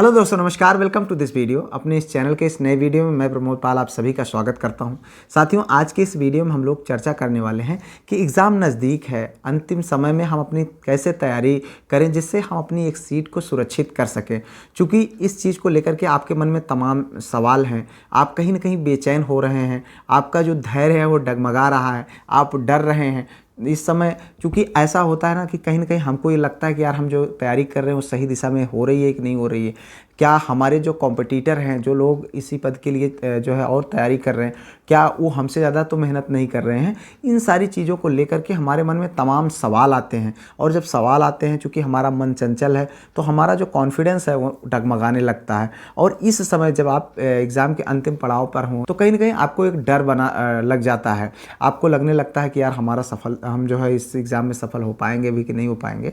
Hello दोस्तों, नमस्कार। Welcome to this video. अपने इस चैनल के इस नए वीडियो में मैं प्रमोद पाल आप सभी का स्वागत करता हूं। साथियों, आज के इस वीडियो में हम लोग चर्चा करने वाले हैं कि एग्ज़ाम नज़दीक है, अंतिम समय में हम अपनी कैसे तैयारी करें जिससे हम अपनी एक सीट को सुरक्षित कर सकें। चूँकि इस चीज़ को लेकर के आपके मन में तमाम सवाल हैं, आप कहीं ना कहीं बेचैन हो रहे हैं, आपका जो धैर्य है वो डगमगा रहा है, आप डर रहे हैं इस समय। चूँकि ऐसा होता है ना कि कहीं न कहीं हमको ये लगता है कि यार हम जो तैयारी कर रहे हैं वो सही दिशा में हो रही है कि नहीं हो रही है। क्या हमारे जो कॉम्पिटिटर हैं, जो लोग इसी पद के लिए जो है और तैयारी कर रहे हैं, क्या वो हमसे ज़्यादा तो मेहनत नहीं कर रहे हैं? इन सारी चीज़ों को लेकर के हमारे मन में तमाम सवाल आते हैं। और जब सवाल आते हैं, चूँकि हमारा मन चंचल है, तो हमारा जो कॉन्फिडेंस है वो डगमगाने लगता है। और इस समय जब आप एग्ज़ाम के अंतिम पड़ाव पर हों तो कहीं न कहीं आपको एक डर लग जाता है। आपको लगने लगता है कि यार हम जो है इस एग्ज़ाम में सफल हो पाएँगे भी कि नहीं हो पाएँगे।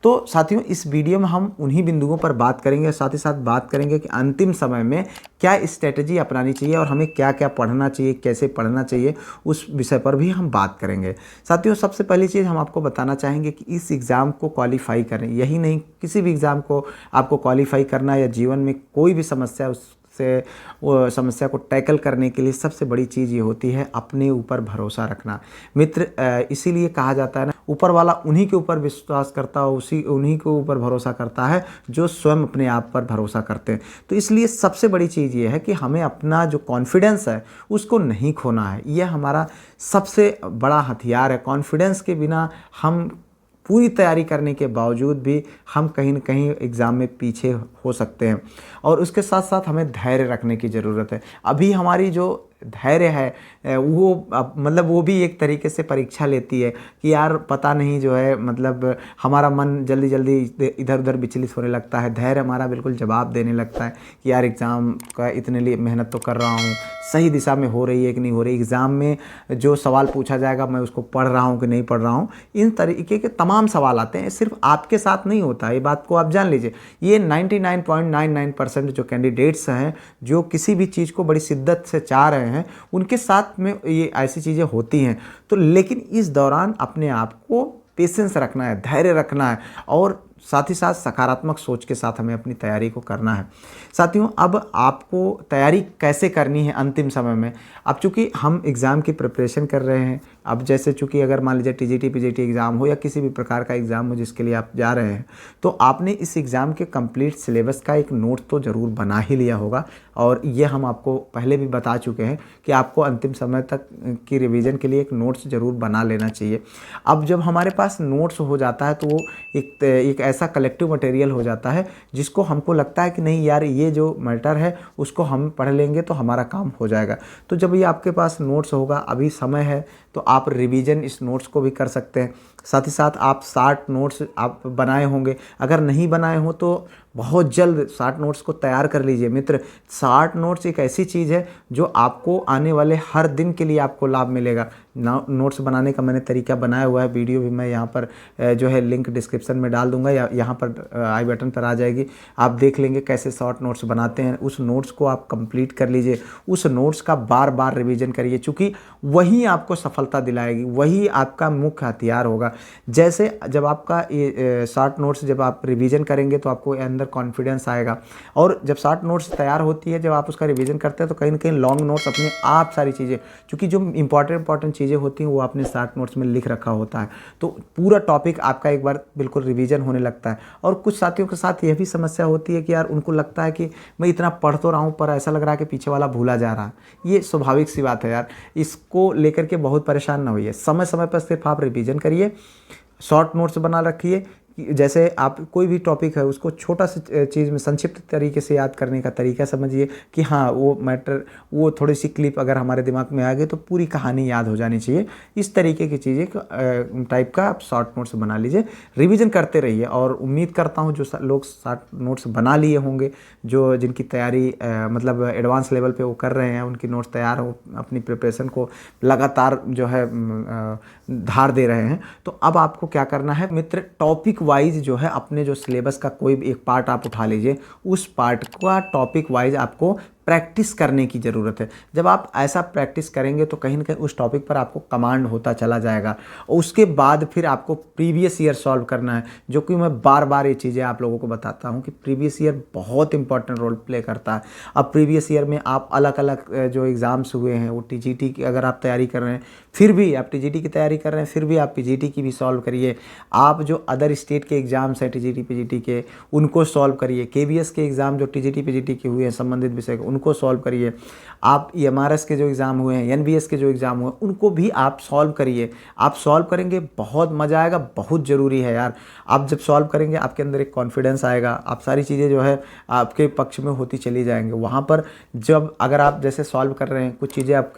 तो साथियों, इस वीडियो में हम उन्हीं बिंदुओं पर बात करेंगे, साथ ही साथ बात करेंगे कि अंतिम समय में क्या स्ट्रेटजी अपनानी चाहिए और हमें क्या-क्या पढ़ना चाहिए, कैसे पढ़ना चाहिए, उस विषय पर भी हम बात करेंगे। साथियों, सबसे पहली चीज़ हम आपको बताना चाहेंगे कि इस एग्ज़ाम को क्वालीफाई करें, यही नहीं किसी भी एग्ज़ाम को आपको क्वालीफाई करना या जीवन में कोई भी समस्या उससे वो समस्या को टैकल करने के लिए सबसे बड़ी चीज़ ये होती है अपने ऊपर भरोसा रखना। मित्र, इसीलिए कहा जाता है ना, ऊपर वाला उन्हीं के ऊपर विश्वास करता है, उन्हीं के ऊपर भरोसा करता है जो स्वयं अपने आप पर भरोसा करते हैं। तो इसलिए सबसे बड़ी चीज़ ये है कि हमें अपना जो कॉन्फिडेंस है उसको नहीं खोना है। यह हमारा सबसे बड़ा हथियार है। कॉन्फिडेंस के बिना हम पूरी तैयारी करने के बावजूद भी हम कहीं न कहीं एग्ज़ाम में पीछे हो सकते हैं। और उसके साथ साथ हमें धैर्य रखने की ज़रूरत है। अभी हमारी जो धैर्य है मतलब वो भी एक तरीके से परीक्षा लेती है कि यार पता नहीं जो है, मतलब हमारा मन जल्दी जल्दी इधर उधर विचलित होने लगता है। धैर्य हमारा बिल्कुल जवाब देने लगता है कि यार एग्ज़ाम का इतने लिए मेहनत तो कर रहा हूँ, सही दिशा में हो रही है कि नहीं हो रही, एग्ज़ाम में जो सवाल पूछा जाएगा मैं उसको पढ़ रहा हूँ कि नहीं पढ़ रहा हूँ। इन तरीके के तमाम सवाल आते हैं। सिर्फ आपके साथ नहीं होता, ये बात को आप जान लीजिए। ये 99.99% जो कैंडिडेट्स हैं, जो किसी भी चीज़ को बड़ी शिद्दत से चाह रहे हैं, उनके साथ में ये ऐसी चीज़ें होती हैं। तो लेकिन इस दौरान अपने आप को पेशेंस रखना है, धैर्य रखना है और साथ ही साथ सकारात्मक सोच के साथ हमें अपनी तैयारी को करना है। साथियों, अब आपको तैयारी कैसे करनी है अंतिम समय में? अब चूँकि हम एग्ज़ाम की प्रिपरेशन कर रहे हैं, अब जैसे चूँकि अगर मान लीजिए टीजीटी पीजीटी एग्ज़ाम हो या किसी भी प्रकार का एग्ज़ाम हो जिसके लिए आप जा रहे हैं, तो आपने इस एग्ज़ाम के कंप्लीट सिलेबस का एक नोट तो ज़रूर बना ही लिया होगा। और ये हम आपको पहले भी बता चुके हैं कि आपको अंतिम समय तक की रिवीजन के लिए एक नोट्स ज़रूर बना लेना चाहिए। अब जब हमारे पास नोट्स हो जाता है तो वो एक ऐसा कलेक्टिव मटेरियल हो जाता है जिसको हमको लगता है कि नहीं यार, ये जो मैटर है उसको हम पढ़ लेंगे तो हमारा काम हो जाएगा। तो जब ये आपके पास नोट्स होगा, अभी समय है, तो आप रिवीजन इस नोट्स को भी कर सकते हैं। साथ ही साथ आप 60 नोट्स आप बनाए होंगे, अगर नहीं बनाए हो तो बहुत जल्द 60 नोट्स को तैयार कर लीजिए। मित्र, 60 नोट्स एक ऐसी चीज़ है जो आपको आने वाले हर दिन के लिए आपको लाभ मिलेगा। नोट्स बनाने का मैंने तरीका बनाया हुआ है, वीडियो भी मैं यहाँ पर जो है लिंक डिस्क्रिप्शन में डाल दूंगा या यहाँ पर आई बटन पर आ जाएगी, आप देख लेंगे कैसे शॉर्ट नोट्स बनाते हैं। उस नोट्स को आप कंप्लीट कर लीजिए, उस नोट्स का बार बार रिवीजन करिए, चूँकि वही आपको सफलता दिलाएगी, वही आपका मुख्य हथियार होगा। जैसे जब आपका ये शॉर्ट नोट्स जब आप रिवीजन करेंगे तो आपको अंदर कॉन्फिडेंस आएगा। और जब शॉर्ट नोट्स तैयार होती है, जब आप उसका रिवीजन करते हैं तो कहीं ना कहीं लॉन्ग नोट्स अपने आप सारी चीज़ें, क्योंकि जो इंपॉर्टेंट चीज़ें होती हैं वो आपने शॉर्ट नोट्स में लिख रखा होता है, तो पूरा टॉपिक आपका एक बार बिल्कुल रिवीजन होने लगता है। और कुछ साथियों के साथ यह भी समस्या होती है कि यार उनको लगता है कि मैं इतना पढ़ तो रहा हूँ पर ऐसा लग रहा है कि पीछे वाला भूला जा रहा है। ये स्वाभाविक सी बात है यार, इसको लेकर के बहुत परेशान ना होइए। समय समय पर सिर्फ आप रिवीजन करिए, शॉर्ट नोट्स बना रखिए। जैसे आप कोई भी टॉपिक है उसको छोटा सा चीज़ में संक्षिप्त तरीके से याद करने का तरीका समझिए कि हाँ वो मैटर, वो थोड़ी सी क्लिप अगर हमारे दिमाग में आ गई तो पूरी कहानी याद हो जानी चाहिए। इस तरीके की चीज़ें टाइप का आप शॉर्ट नोट्स बना लीजिए, रिवीजन करते रहिए। और उम्मीद करता हूँ जो लोग शॉर्ट नोट्स बना लिए होंगे, जो जिनकी तैयारी मतलब एडवांस लेवल पे वो कर रहे हैं, उनकी नोट्स तैयार हो, अपनी प्रिपरेशन को लगातार जो है धार दे रहे हैं। तो अब आपको क्या करना है मित्र, टॉपिक वाइज जो है अपने जो सिलेबस का कोई भी एक पार्ट आप उठा लीजिए, उस पार्ट का टॉपिक वाइज आपको प्रैक्टिस करने की ज़रूरत है। जब आप ऐसा प्रैक्टिस करेंगे तो कहीं ना कहीं उस टॉपिक पर आपको कमांड होता चला जाएगा। और उसके बाद फिर आपको प्रीवियस ईयर सॉल्व करना है, जो कि मैं बार बार ये चीज़ें आप लोगों को बताता हूँ कि प्रीवियस ईयर बहुत इंपॉर्टेंट रोल प्ले करता है। अब प्रीवियस ईयर में आप अलग अलग जो एग्ज़ाम्स हुए हैं, वो टीजीटी की अगर आप तैयारी कर रहे हैं, फिर भी आप टीजीटी की तैयारी कर रहे हैं, फिर भी आप पीजीटी की भी सॉल्व करिए। आप जो अदर स्टेट के एग्ज़ाम्स हैं टीजीटी पीजीटी के, उनको सॉल्व करिए। केवीएस के एग्ज़ाम जो टीजीटी पीजीटी के हुए हैं संबंधित विषय के, उनको सॉल्व करिए। आप ईएमआरएस के जो एग्ज़ाम हुए हैं, एनबीएस के जो एग्ज़ाम हुए हैं, उनको भी आप सॉल्व करिए। आप सॉल्व करेंगे बहुत मज़ा आएगा, बहुत ज़रूरी है यार। आप जब सॉल्व करेंगे आपके अंदर एक कॉन्फिडेंस आएगा, आप सारी चीज़ें जो है आपके पक्ष में होती चली जाएंगे। वहाँ पर जब अगर आप जैसे सॉल्व कर रहे हैं, कुछ चीज़ें आप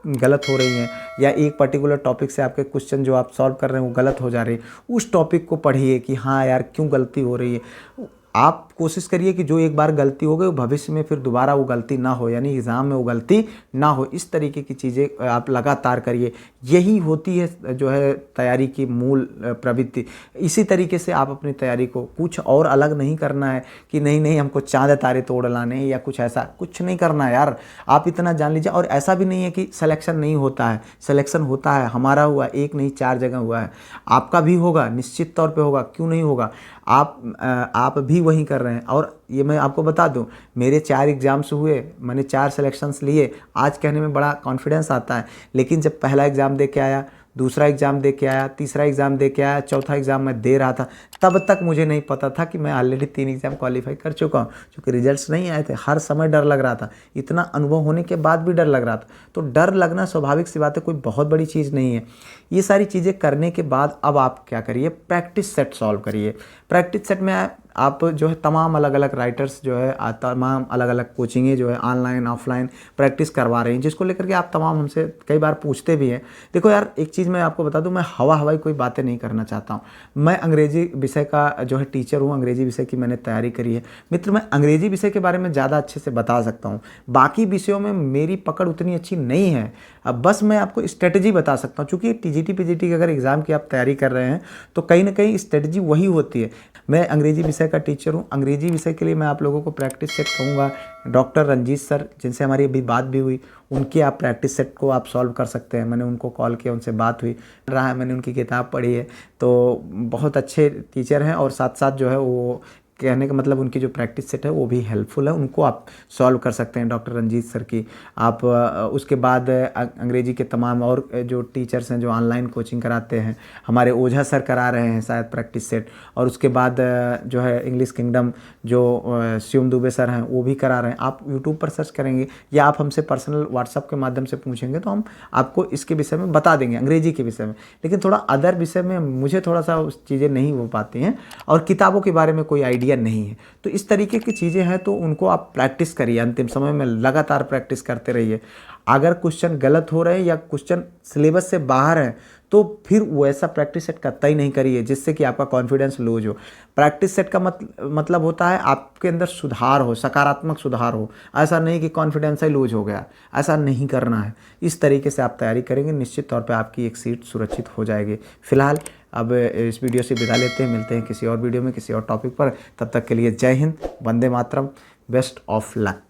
गलत हो रही हैं, या एक पर्टिकुलर टॉपिक से आपके क्वेश्चन जो आप सॉल्व कर रहे हैं वो गलत हो जा रही है, उस टॉपिक को पढ़िए कि हाँ यार क्यों गलती हो रही है। आप कोशिश करिए कि जो एक बार गलती हो गई भविष्य में फिर दोबारा वो गलती ना हो, यानी एग्ज़ाम में वो गलती ना हो। इस तरीके की चीज़ें आप लगातार करिए। यही होती है जो है तैयारी की मूल प्रवृत्ति। इसी तरीके से आप अपनी तैयारी को कुछ और अलग नहीं करना है कि नहीं हमको चाँद तारे तोड़ लाने हैं या कुछ ऐसा कुछ नहीं करना है यार। आप इतना जान लीजिए। और ऐसा भी नहीं है कि सिलेक्शन नहीं होता है, सिलेक्शन होता है। हमारा हुआ, एक नहीं 4 जगह हुआ है, आपका भी होगा, निश्चित तौर पे होगा, क्यों नहीं होगा। आप भी वही कर रहे हैं। और ये मैं आपको बता दूं, मेरे 4 एग्ज़ाम्स हुए, मैंने 4 सिलेक्शंस लिए। आज कहने में बड़ा कॉन्फिडेंस आता है, लेकिन जब पहला एग्ज़ाम दे के आया, दूसरा एग्ज़ाम दे के आया, तीसरा एग्ज़ाम दे के आया, चौथा एग्ज़ाम मैं दे रहा था, तब तक मुझे नहीं पता था कि मैं ऑलरेडी 3 एग्ज़ाम क्वालिफाई कर चुका हूँ। क्योंकि रिजल्ट्स नहीं आए थे, हर समय डर लग रहा था। इतना अनुभव होने के बाद भी डर लग रहा था। तो डर लगना स्वाभाविक सी बात है, कोई बहुत बड़ी चीज़ नहीं है। ये सारी चीज़ें करने के बाद अब आप क्या करिए, प्रैक्टिस सेट सॉल्व करिए। प्रैक्टिस सेट में आप जो है तमाम अलग अलग राइटर्स जो है, तमाम अलग अलग कोचिंगें जो है ऑनलाइन ऑफलाइन प्रैक्टिस करवा रही हैं, जिसको लेकर के आप तमाम हमसे कई बार पूछते भी हैं। देखो यार, एक चीज़ मैं आपको बता दूं, मैं हवाई कोई बातें नहीं करना चाहता हूं। मैं अंग्रेजी विषय का जो है टीचर हूं, अंग्रेजी विषय की मैंने तैयारी करी है। मित्र, मैं अंग्रेजी विषय के बारे में ज़्यादा अच्छे से बता सकता हूँ, बाकी विषयों में मेरी पकड़ उतनी अच्छी नहीं है। अब बस मैं आपको स्ट्रेटजी बता सकता हूँ, क्योंकि टीजीटी पीजीटी की अगर एग्ज़ाम की आप तैयारी कर रहे हैं तो कहीं ना कहीं स्ट्रेटजी वही होती है। मैं अंग्रेजी विषय का टीचर हूँ। अंग्रेजी विषय के लिए मैं आप लोगों को प्रैक्टिस सेट कहूँगा। डॉक्टर रंजीत सर, जिनसे हमारी अभी बात भी हुई, उनकी आप प्रैक्टिस सेट को आप सॉल्व कर सकते हैं। मैंने उनको कॉल किया, उनसे बात हुई रहा है, मैंने उनकी किताब पढ़ी है। तो बहुत अच्छे टीचर हैं, और साथ साथ जो है वो कहने का मतलब उनकी जो प्रैक्टिस सेट है वो भी हेल्पफुल है, उनको आप सॉल्व कर सकते हैं, डॉक्टर रंजीत सर की। आप उसके बाद अंग्रेजी के तमाम और जो टीचर्स हैं जो ऑनलाइन कोचिंग कराते हैं, हमारे ओझा सर करा रहे हैं शायद प्रैक्टिस सेट। और उसके बाद जो है इंग्लिश किंगडम जो शिवम दुबे सर हैं वो भी करा रहे हैं। आप यूट्यूब पर सर्च करेंगे या आप हमसे पर्सनल व्हाट्सअप के माध्यम से पूछेंगे तो हम आपको इसके विषय में बता देंगे, अंग्रेजी के विषय में। लेकिन थोड़ा अदर विषय में मुझे थोड़ा सा उस चीज़ें नहीं हो पाती हैं, और किताबों के बारे में कोई आइडिया नहीं है। तो इस तरीके की चीज़ें हैं, तो उनको आप प्रैक्टिस करिए। अंतिम समय में लगातार प्रैक्टिस करते रहिए। अगर क्वेश्चन गलत हो रहे हैं या क्वेश्चन सिलेबस से बाहर है तो फिर वैसा प्रैक्टिस सेट कतई नहीं करिए जिससे कि आपका कॉन्फिडेंस लूज हो। प्रैक्टिस सेट का मतलब होता है आपके अंदर सुधार हो, सकारात्मक सुधार हो। ऐसा नहीं कि कॉन्फिडेंस ही लूज हो गया, ऐसा नहीं करना है। इस तरीके से आप तैयारी करेंगे, निश्चित तौर पे आपकी एक सीट सुरक्षित हो जाएगी। फिलहाल अब इस वीडियो से विदा लेते हैं, मिलते हैं किसी और वीडियो में किसी और टॉपिक पर। तब तक के लिए जय Hind, Vande Mataram, best of luck.